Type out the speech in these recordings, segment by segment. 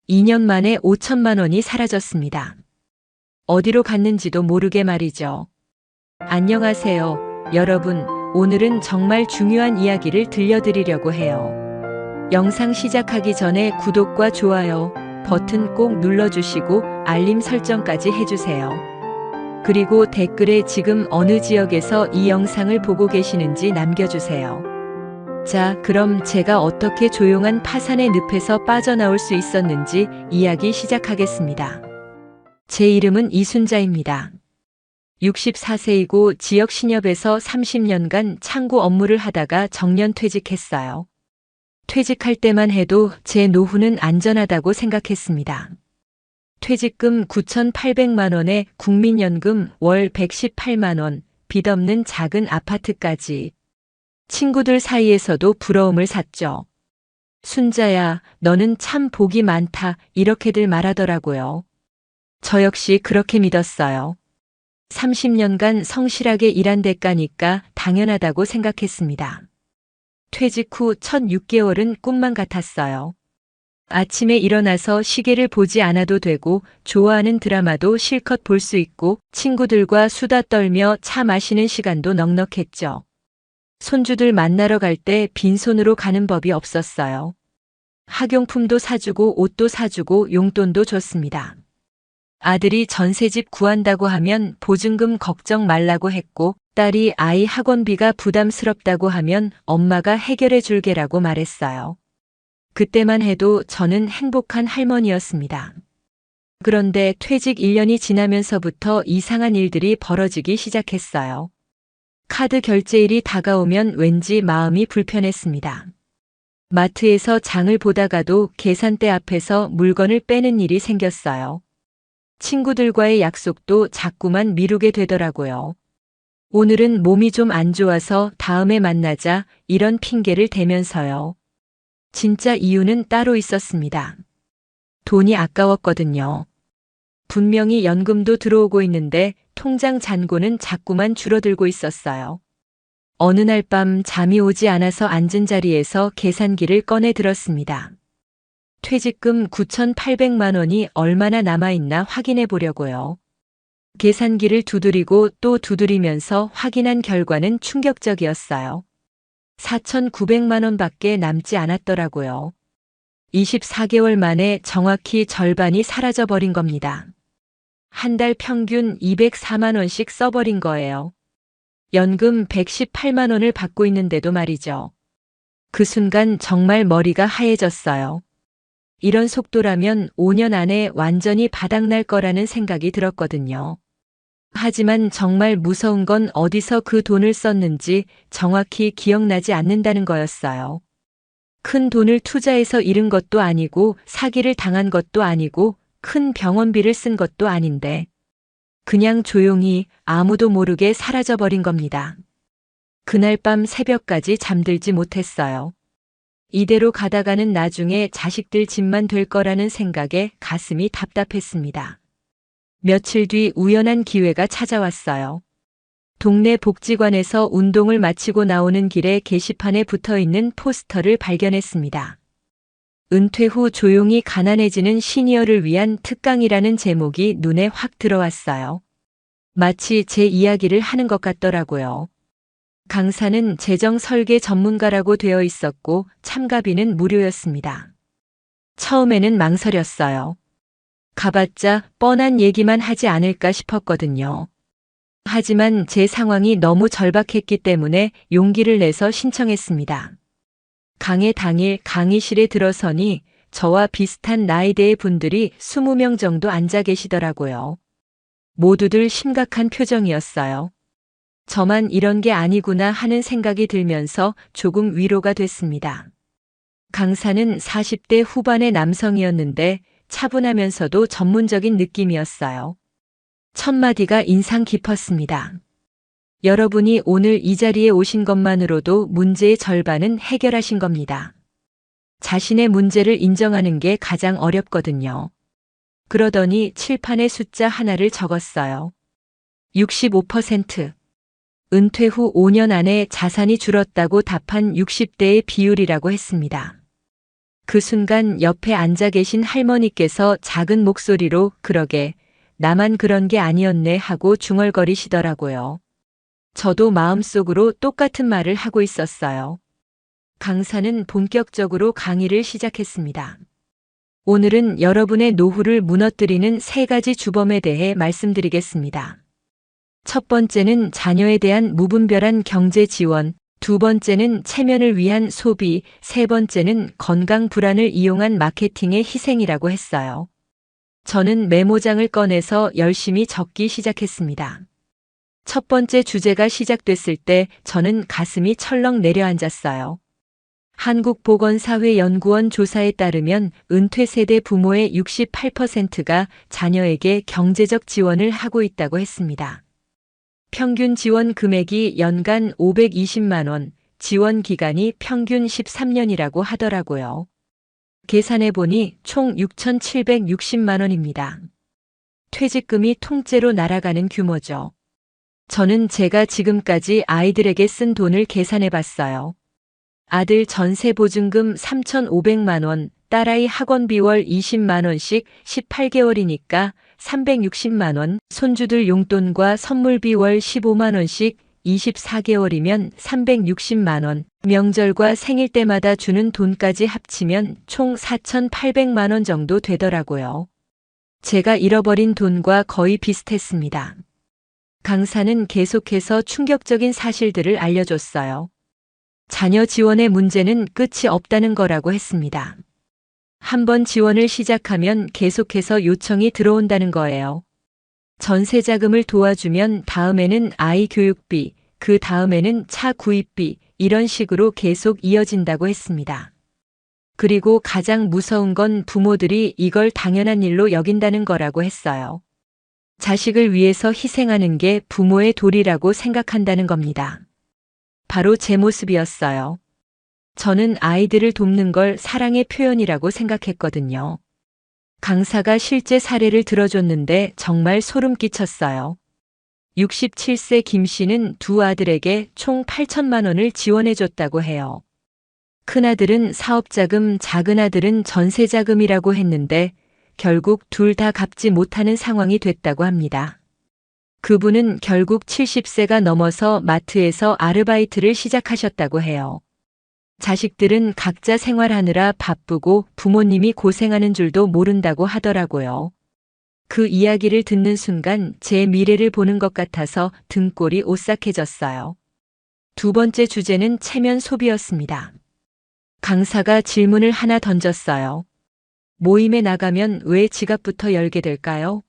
2년 만에 5천만 원이 사라졌습니다. 어디로 갔는지도 모르게 말이죠. 안녕하세요, 여러분. 오늘은 정말 중요한 이야기를 들려드리려고 해요. 영상 시작하기 전에 구독과 좋아요 버튼 꼭 눌러주시고 알림 설정까지 해주세요. 그리고 댓글에 지금 어느 지역에서 이 영상을 보고 계시는지 남겨주세요. 자, 그럼 제가 어떻게 조용한 파산의 늪에서 빠져나올 수 있었는지 이야기 시작하겠습니다. 제 이름은 이순자입니다. 64세이고 지역 신협에서 30년간 창구 업무를 하다가 정년 퇴직했어요. 퇴직할 때만 해도 제 노후는 안전하다고 생각했습니다. 퇴직금 9,800만 원에 국민연금 월 118만 원, 빚 없는 작은 아파트까지. 친구들 사이에서도 부러움을 샀죠. 순자야, 너는 참 복이 많다, 이렇게들 말하더라고요. 저 역시 그렇게 믿었어요. 30년간 성실하게 일한 대가니까 당연하다고 생각했습니다. 퇴직 후 첫 6개월은 꿈만 같았어요. 아침에 일어나서 시계를 보지 않아도 되고 좋아하는 드라마도 실컷 볼 수 있고 친구들과 수다 떨며 차 마시는 시간도 넉넉했죠. 손주들 만나러 갈 때 빈손으로 가는 법이 없었어요. 학용품도 사주고 옷도 사주고 용돈도 줬습니다. 아들이 전셋집 구한다고 하면 보증금 걱정 말라고 했고 딸이 아이 학원비가 부담스럽다고 하면 엄마가 해결해 줄게라고 말했어요. 그때만 해도 저는 행복한 할머니였습니다. 그런데 퇴직 1년이 지나면서부터 이상한 일들이 벌어지기 시작했어요. 카드 결제일이 다가오면 왠지 마음이 불편했습니다. 마트에서 장을 보다가도 계산대 앞에서 물건을 빼는 일이 생겼어요. 친구들과의 약속도 자꾸만 미루게 되더라고요. 오늘은 몸이 좀 안 좋아서 다음에 만나자, 이런 핑계를 대면서요. 진짜 이유는 따로 있었습니다. 돈이 아까웠거든요. 분명히 연금도 들어오고 있는데 통장 잔고는 자꾸만 줄어들고 있었어요. 어느 날 밤 잠이 오지 않아서 앉은 자리에서 계산기를 꺼내 들었습니다. 퇴직금 9,800만 원이 얼마나 남아있나 확인해 보려고요. 계산기를 두드리고 또 두드리면서 확인한 결과는 충격적이었어요. 4,900만 원밖에 남지 않았더라고요. 24개월 만에 정확히 절반이 사라져버린 겁니다. 한 달 평균 204만 원씩 써버린 거예요. 연금 118만 원을 받고 있는데도 말이죠. 그 순간 정말 머리가 하얘졌어요. 이런 속도라면 5년 안에 완전히 바닥날 거라는 생각이 들었거든요. 하지만 정말 무서운 건 어디서 그 돈을 썼는지 정확히 기억나지 않는다는 거였어요. 큰 돈을 투자해서 잃은 것도 아니고 사기를 당한 것도 아니고 큰 병원비를 쓴 것도 아닌데 그냥 조용히 아무도 모르게 사라져버린 겁니다. 그날 밤 새벽까지 잠들지 못했어요. 이대로 가다가는 나중에 자식들 집만 될 거라는 생각에 가슴이 답답했습니다. 며칠 뒤 우연한 기회가 찾아왔어요. 동네 복지관에서 운동을 마치고 나오는 길에 게시판에 붙어있는 포스터를 발견했습니다. 은퇴 후 조용히 가난해지는 시니어를 위한 특강이라는 제목이 눈에 확 들어왔어요. 마치 제 이야기를 하는 것 같더라고요. 강사는 재정 설계 전문가라고 되어 있었고 참가비는 무료였습니다. 처음에는 망설였어요. 가봤자 뻔한 얘기만 하지 않을까 싶었거든요. 하지만 제 상황이 너무 절박했기 때문에 용기를 내서 신청했습니다. 강의 당일 강의실에 들어서니 저와 비슷한 나이대의 분들이 20명 정도 앉아 계시더라고요. 모두들 심각한 표정이었어요. 저만 이런 게 아니구나 하는 생각이 들면서 조금 위로가 됐습니다. 강사는 40대 후반의 남성이었는데 차분하면서도 전문적인 느낌이었어요. 첫 마디가 인상 깊었습니다. 여러분이 오늘 이 자리에 오신 것만으로도 문제의 절반은 해결하신 겁니다. 자신의 문제를 인정하는 게 가장 어렵거든요. 그러더니 칠판에 숫자 하나를 적었어요. 65%. 은퇴 후 5년 안에 자산이 줄었다고 답한 60대의 비율이라고 했습니다. 그 순간 옆에 앉아 계신 할머니께서 작은 목소리로 그러게 나만 그런 게 아니었네 하고 중얼거리시더라고요. 저도 마음속으로 똑같은 말을 하고 있었어요. 강사는 본격적으로 강의를 시작했습니다. 오늘은 여러분의 노후를 무너뜨리는 3가지 주범에 대해 말씀드리겠습니다. 첫 번째는 자녀에 대한 무분별한 경제 지원, 두 번째는 체면을 위한 소비, 세 번째는 건강 불안을 이용한 마케팅의 희생이라고 했어요. 저는 메모장을 꺼내서 열심히 적기 시작했습니다. 첫 번째 주제가 시작됐을 때 저는 가슴이 철렁 내려앉았어요. 한국보건사회연구원 조사에 따르면 은퇴 세대 부모의 68%가 자녀에게 경제적 지원을 하고 있다고 했습니다. 평균 지원 금액이 연간 520만 원, 지원 기간이 평균 13년이라고 하더라고요. 계산해보니 총 6,760만 원입니다. 퇴직금이 통째로 날아가는 규모죠. 저는 제가 지금까지 아이들에게 쓴 돈을 계산해봤어요. 아들 전세 보증금 3,500만 원, 딸아이 학원비 월 20만 원씩 18개월이니까 360만 원, 손주들 용돈과 선물비 월 15만 원씩 24개월이면 360만 원, 명절과 생일 때마다 주는 돈까지 합치면 총 4,800만 원 정도 되더라고요. 제가 잃어버린 돈과 거의 비슷했습니다. 강사는 계속해서 충격적인 사실들을 알려줬어요. 자녀 지원의 문제는 끝이 없다는 거라고 했습니다. 한번 지원을 시작하면 계속해서 요청이 들어온다는 거예요. 전세 자금을 도와주면 다음에는 아이 교육비, 그 다음에는 차 구입비, 이런 식으로 계속 이어진다고 했습니다. 그리고 가장 무서운 건 부모들이 이걸 당연한 일로 여긴다는 거라고 했어요. 자식을 위해서 희생하는 게 부모의 도리라고 생각한다는 겁니다. 바로 제 모습이었어요. 저는 아이들을 돕는 걸 사랑의 표현이라고 생각했거든요. 강사가 실제 사례를 들어줬는데 정말 소름 끼쳤어요. 67세 김 씨는 두 아들에게 총 8천만 원을 지원해줬다고 해요. 큰아들은 사업자금, 작은아들은 전세자금이라고 했는데 결국 둘 다 갚지 못하는 상황이 됐다고 합니다. 그분은 결국 70세가 넘어서 마트에서 아르바이트를 시작하셨다고 해요. 자식들은 각자 생활하느라 바쁘고 부모님이 고생하는 줄도 모른다고 하더라고요. 그 이야기를 듣는 순간 제 미래를 보는 것 같아서 등골이 오싹해졌어요. 두 번째 주제는 체면 소비였습니다. 강사가 질문을 하나 던졌어요. 모임에 나가면 왜 지갑부터 열게 될까요?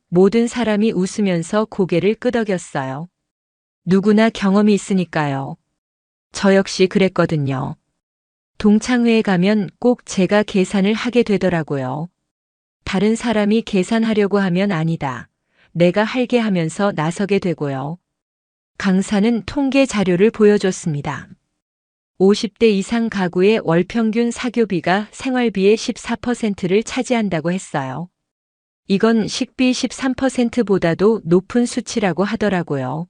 모든 사람이 웃으면서 고개를 끄덕였어요. 누구나 경험이 있으니까요. 저 역시 그랬거든요. 동창회에 가면 꼭 제가 계산을 하게 되더라고요. 다른 사람이 계산하려고 하면 아니다. 내가 할게 하면서 나서게 되고요. 강사는 통계 자료를 보여줬습니다. 50대 이상 가구의 월 평균 사교비가 생활비의 14%를 차지한다고 했어요. 이건 식비 13%보다도 높은 수치라고 하더라고요.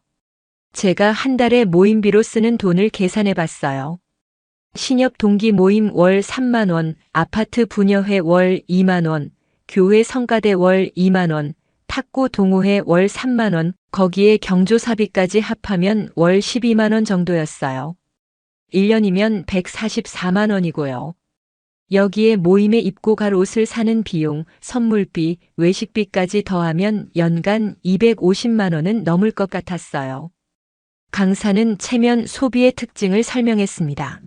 제가 한 달에 모임비로 쓰는 돈을 계산해 봤어요. 신협 동기 모임 월 3만 원, 아파트 부녀회 월 2만 원, 교회 성가대 월 2만 원, 탁구 동호회 월 3만 원, 거기에 경조사비까지 합하면 월 12만 원 정도였어요. 1년이면 144만 원이고요. 여기에 모임에 입고 갈 옷을 사는 비용, 선물비, 외식비까지 더하면 연간 250만 원은 넘을 것 같았어요. 강사는 체면 소비의 특징을 설명했습니다.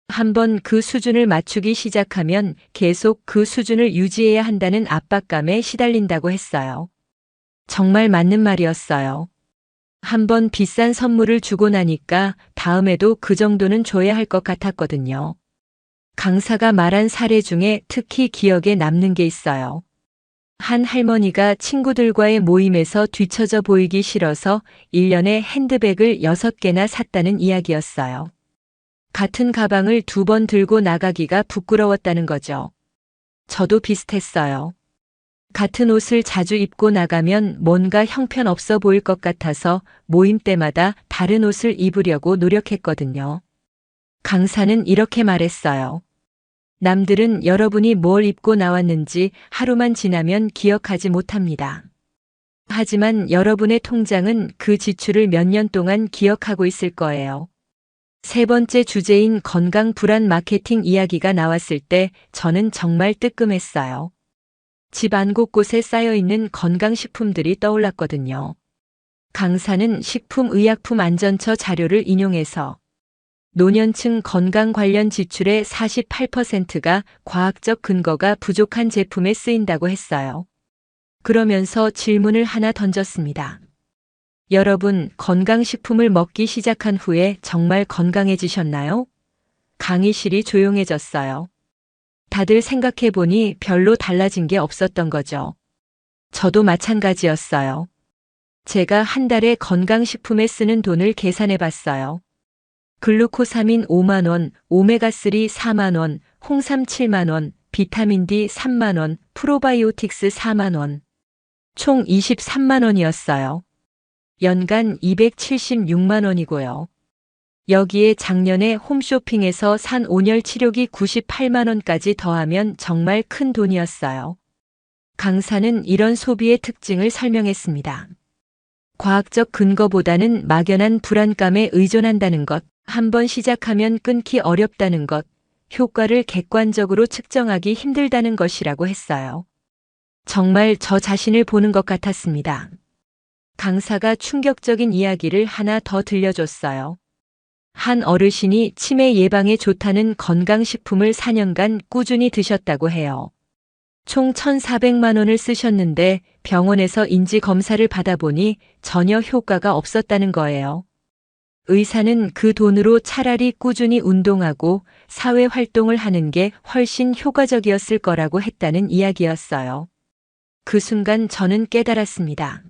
한번 그 수준을 맞추기 시작하면 계속 그 수준을 유지해야 한다는 압박감에 시달린다고 했어요. 정말 맞는 말이었어요. 한번 비싼 선물을 주고 나니까 다음에도 그 정도는 줘야 할 것 같았거든요. 강사가 말한 사례 중에 특히 기억에 남는 게 있어요. 한 할머니가 친구들과의 모임에서 뒤처져 보이기 싫어서 1년에 핸드백을 6개나 샀다는 이야기였어요. 같은 가방을 2번 들고 나가기가 부끄러웠다는 거죠. 저도 비슷했어요. 같은 옷을 자주 입고 나가면 뭔가 형편없어 보일 것 같아서 모임 때마다 다른 옷을 입으려고 노력했거든요. 강사는 이렇게 말했어요. 남들은 여러분이 뭘 입고 나왔는지 하루만 지나면 기억하지 못합니다. 하지만 여러분의 통장은 그 지출을 몇 년 동안 기억하고 있을 거예요. 세 번째 주제인 건강 불안 마케팅 이야기가 나왔을 때 저는 정말 뜨끔했어요. 집 안 곳곳에 쌓여있는 건강식품들이 떠올랐거든요. 강사는 식품의약품안전처 자료를 인용해서 노년층 건강 관련 지출의 48%가 과학적 근거가 부족한 제품에 쓰인다고 했어요. 그러면서 질문을 하나 던졌습니다. 여러분, 건강식품을 먹기 시작한 후에 정말 건강해지셨나요? 강의실이 조용해졌어요. 다들 생각해보니 별로 달라진 게 없었던 거죠. 저도 마찬가지였어요. 제가 한 달에 건강식품에 쓰는 돈을 계산해봤어요. 글루코사민 5만 원, 오메가3 4만 원, 홍삼 7만 원, 비타민 D 3만 원, 프로바이오틱스 4만 원. 총 23만 원이었어요. 연간 276만 원이고요. 여기에 작년에 홈쇼핑에서 산 온열 치료기 98만 원까지 더하면 정말 큰 돈이었어요. 강사는 이런 소비의 특징을 설명했습니다. 과학적 근거보다는 막연한 불안감에 의존한다는 것, 한번 시작하면 끊기 어렵다는 것, 효과를 객관적으로 측정하기 힘들다는 것이라고 했어요. 정말 저 자신을 보는 것 같았습니다. 강사가 충격적인 이야기를 하나 더 들려줬어요. 한 어르신이 치매 예방에 좋다는 건강식품을 4년간 꾸준히 드셨다고 해요. 총 1,400만 원을 쓰셨는데 병원에서 인지 검사를 받아보니 전혀 효과가 없었다는 거예요. 의사는 그 돈으로 차라리 꾸준히 운동하고 사회 활동을 하는 게 훨씬 효과적이었을 거라고 했다는 이야기였어요. 그 순간 저는 깨달았습니다.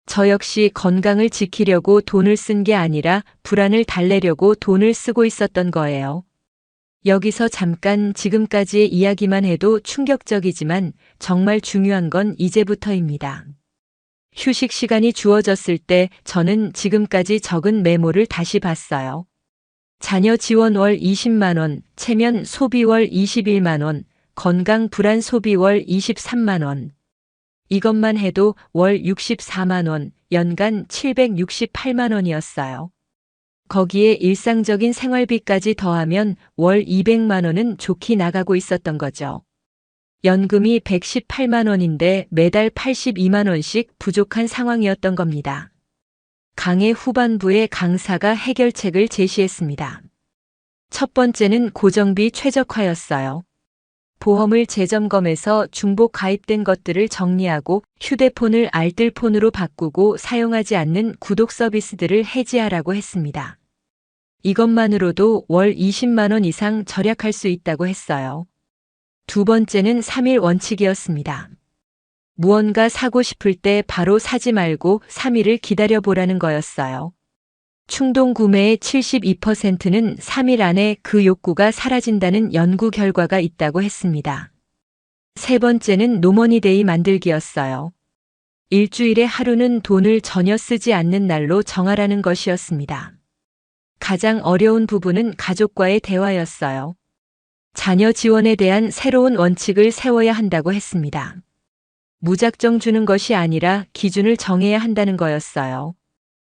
저 역시 건강을 지키려고 돈을 쓴 게 아니라 불안을 달래려고 돈을 쓰고 있었던 거예요. 여기서 잠깐 지금까지의 이야기만 해도 충격적이지만 정말 중요한 건 이제부터입니다. 휴식 시간이 주어졌을 때 저는 지금까지 적은 메모를 다시 봤어요. 자녀 지원 월 20만 원, 체면 소비 월 21만 원, 건강 불안 소비 월 23만 원. 이것만 해도 월 64만 원, 연간 768만 원이었어요. 거기에 일상적인 생활비까지 더하면 월 200만 원은 좋게 나가고 있었던 거죠. 연금이 118만 원인데 매달 82만 원씩 부족한 상황이었던 겁니다. 강의 후반부에 강사가 해결책을 제시했습니다. 첫 번째는 고정비 최적화였어요. 보험을 재점검해서 중복 가입된 것들을 정리하고 휴대폰을 알뜰폰으로 바꾸고 사용하지 않는 구독 서비스들을 해지하라고 했습니다. 이것만으로도 월 20만 원 이상 절약할 수 있다고 했어요. 두 번째는 3일 원칙이었습니다. 무언가 사고 싶을 때 바로 사지 말고 3일을 기다려보라는 거였어요. 충동 구매의 72%는 3일 안에 그 욕구가 사라진다는 연구 결과가 있다고 했습니다. 세 번째는 노머니데이 만들기였어요. 일주일에 하루는 돈을 전혀 쓰지 않는 날로 정하라는 것이었습니다. 가장 어려운 부분은 가족과의 대화였어요. 자녀 지원에 대한 새로운 원칙을 세워야 한다고 했습니다. 무작정 주는 것이 아니라 기준을 정해야 한다는 거였어요.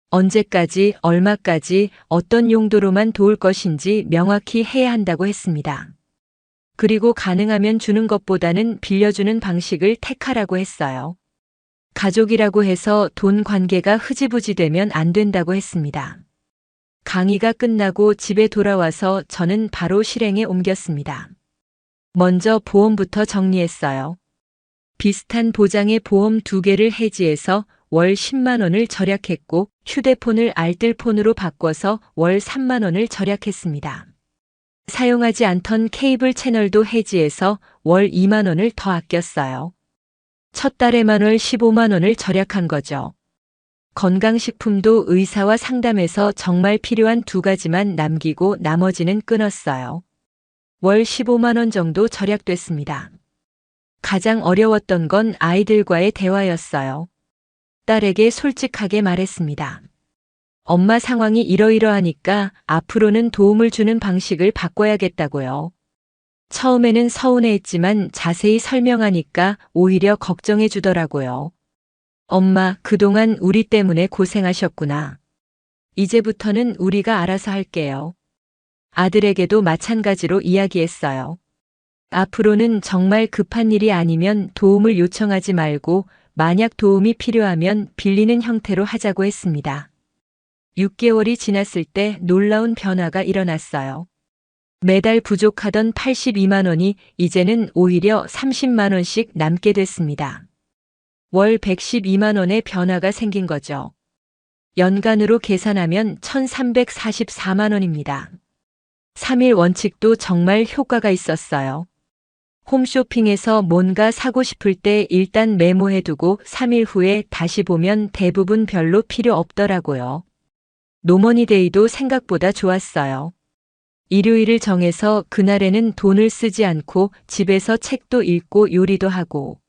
언제까지, 얼마까지, 어떤 용도로만 도울 것인지 명확히 해야 한다고 했습니다. 그리고 가능하면 주는 것보다는 빌려주는 방식을 택하라고 했어요. 가족이라고 해서 돈 관계가 흐지부지 되면 안 된다고 했습니다. 강의가 끝나고 집에 돌아와서 저는 바로 실행에 옮겼습니다. 먼저 보험부터 정리했어요. 비슷한 보장의 보험 2개를 해지해서 월 10만 원을 절약했고 휴대폰을 알뜰폰으로 바꿔서 월 3만 원을 절약했습니다. 사용하지 않던 케이블 채널도 해지해서 월 2만 원을 더 아꼈어요. 첫 달에만 월 15만 원을 절약한 거죠. 건강식품도 의사와 상담해서 정말 필요한 2가지만 남기고 나머지는 끊었어요. 월 15만 원 정도 절약됐습니다. 가장 어려웠던 건 아이들과의 대화였어요. 딸에게 솔직하게 말했습니다. 엄마 상황이 이러이러하니까 앞으로는 도움을 주는 방식을 바꿔야겠다고요. 처음에는 서운해했지만 자세히 설명하니까 오히려 걱정해 주더라고요. 엄마, 그동안 우리 때문에 고생하셨구나. 이제부터는 우리가 알아서 할게요. 아들에게도 마찬가지로 이야기했어요. 앞으로는 정말 급한 일이 아니면 도움을 요청하지 말고 만약 도움이 필요하면 빌리는 형태로 하자고 했습니다. 6개월이 지났을 때 놀라운 변화가 일어났어요. 매달 부족하던 82만 원이 이제는 오히려 30만 원씩 남게 됐습니다. 월 112만 원의 변화가 생긴 거죠. 연간으로 계산하면 1344만 원입니다. 3일 원칙도 정말 효과가 있었어요. 홈쇼핑에서 뭔가 사고 싶을 때 일단 메모해두고 3일 후에 다시 보면 대부분 별로 필요 없더라고요. 노머니데이도 생각보다 좋았어요. 일요일을 정해서 그날에는 돈을 쓰지 않고 집에서 책도 읽고 요리도 하고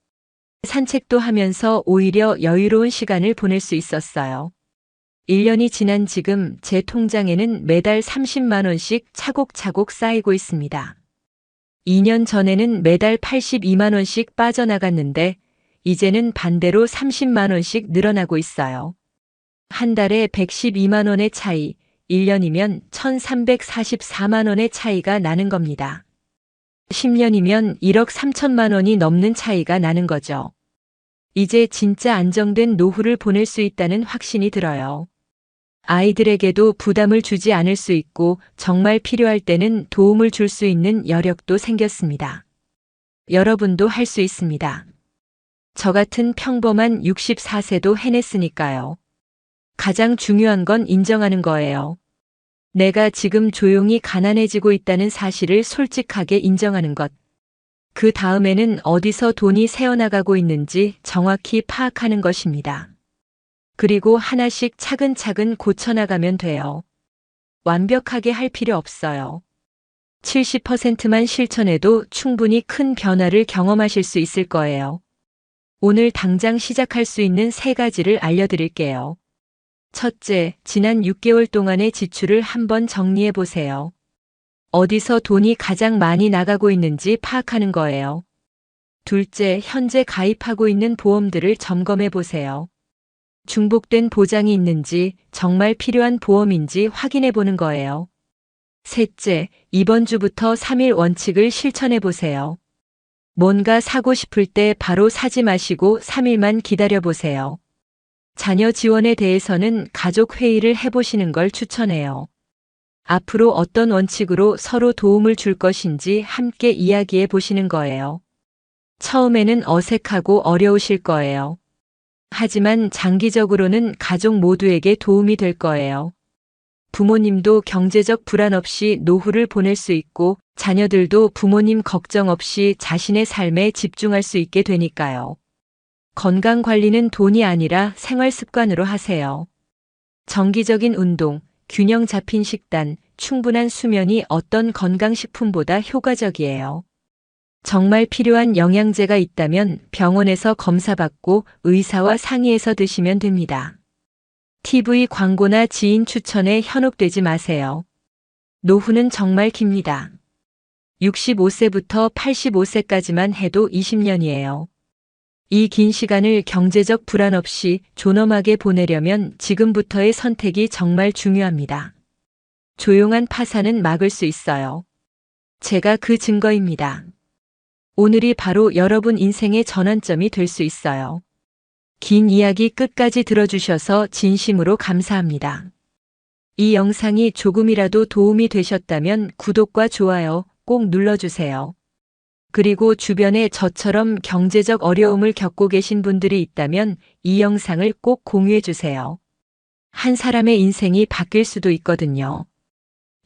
산책도 하면서 오히려 여유로운 시간을 보낼 수 있었어요. 1년이 지난 지금 제 통장에는 매달 30만 원씩 차곡차곡 쌓이고 있습니다. 2년 전에는 매달 82만 원씩 빠져나갔는데 이제는 반대로 30만 원씩 늘어나고 있어요. 한 달에 112만 원의 차이, 1년이면 1344만 원의 차이가 나는 겁니다. 10년이면 1억 3천만 원이 넘는 차이가 나는 거죠. 이제 진짜 안정된 노후를 보낼 수 있다는 확신이 들어요. 아이들에게도 부담을 주지 않을 수 있고 정말 필요할 때는 도움을 줄 수 있는 여력도 생겼습니다. 여러분도 할 수 있습니다. 저 같은 평범한 64세도 해냈으니까요. 가장 중요한 건 인정하는 거예요. 내가 지금 조용히 가난해지고 있다는 사실을 솔직하게 인정하는 것. 그 다음에는 어디서 돈이 새어나가고 있는지 정확히 파악하는 것입니다. 그리고 하나씩 차근차근 고쳐나가면 돼요. 완벽하게 할 필요 없어요. 70%만 실천해도 충분히 큰 변화를 경험하실 수 있을 거예요. 오늘 당장 시작할 수 있는 3가지를 알려드릴게요. 첫째, 지난 6개월 동안의 지출을 한번 정리해 보세요. 어디서 돈이 가장 많이 나가고 있는지 파악하는 거예요. 둘째, 현재 가입하고 있는 보험들을 점검해 보세요. 중복된 보장이 있는지 정말 필요한 보험인지 확인해 보는 거예요. 셋째, 이번 주부터 3일 원칙을 실천해 보세요. 뭔가 사고 싶을 때 바로 사지 마시고 3일만 기다려 보세요. 자녀 지원에 대해서는 가족 회의를 해보시는 걸 추천해요. 앞으로 어떤 원칙으로 서로 도움을 줄 것인지 함께 이야기해 보시는 거예요. 처음에는 어색하고 어려우실 거예요. 하지만 장기적으로는 가족 모두에게 도움이 될 거예요. 부모님도 경제적 불안 없이 노후를 보낼 수 있고 자녀들도 부모님 걱정 없이 자신의 삶에 집중할 수 있게 되니까요. 건강 관리는 돈이 아니라 생활 습관으로 하세요. 정기적인 운동, 균형 잡힌 식단, 충분한 수면이 어떤 건강식품보다 효과적이에요. 정말 필요한 영양제가 있다면 병원에서 검사받고 의사와 상의해서 드시면 됩니다. TV 광고나 지인 추천에 현혹되지 마세요. 노후는 정말 깁니다. 65세부터 85세까지만 해도 20년이에요. 이 긴 시간을 경제적 불안 없이 존엄하게 보내려면 지금부터의 선택이 정말 중요합니다. 조용한 파산은 막을 수 있어요. 제가 그 증거입니다. 오늘이 바로 여러분 인생의 전환점이 될 수 있어요. 긴 이야기 끝까지 들어주셔서 진심으로 감사합니다. 이 영상이 조금이라도 도움이 되셨다면 구독과 좋아요 꼭 눌러주세요. 그리고 주변에 저처럼 경제적 어려움을 겪고 계신 분들이 있다면 이 영상을 꼭 공유해 주세요. 한 사람의 인생이 바뀔 수도 있거든요.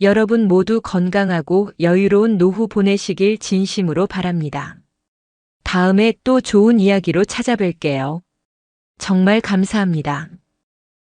여러분 모두 건강하고 여유로운 노후 보내시길 진심으로 바랍니다. 다음에 또 좋은 이야기로 찾아뵐게요. 정말 감사합니다.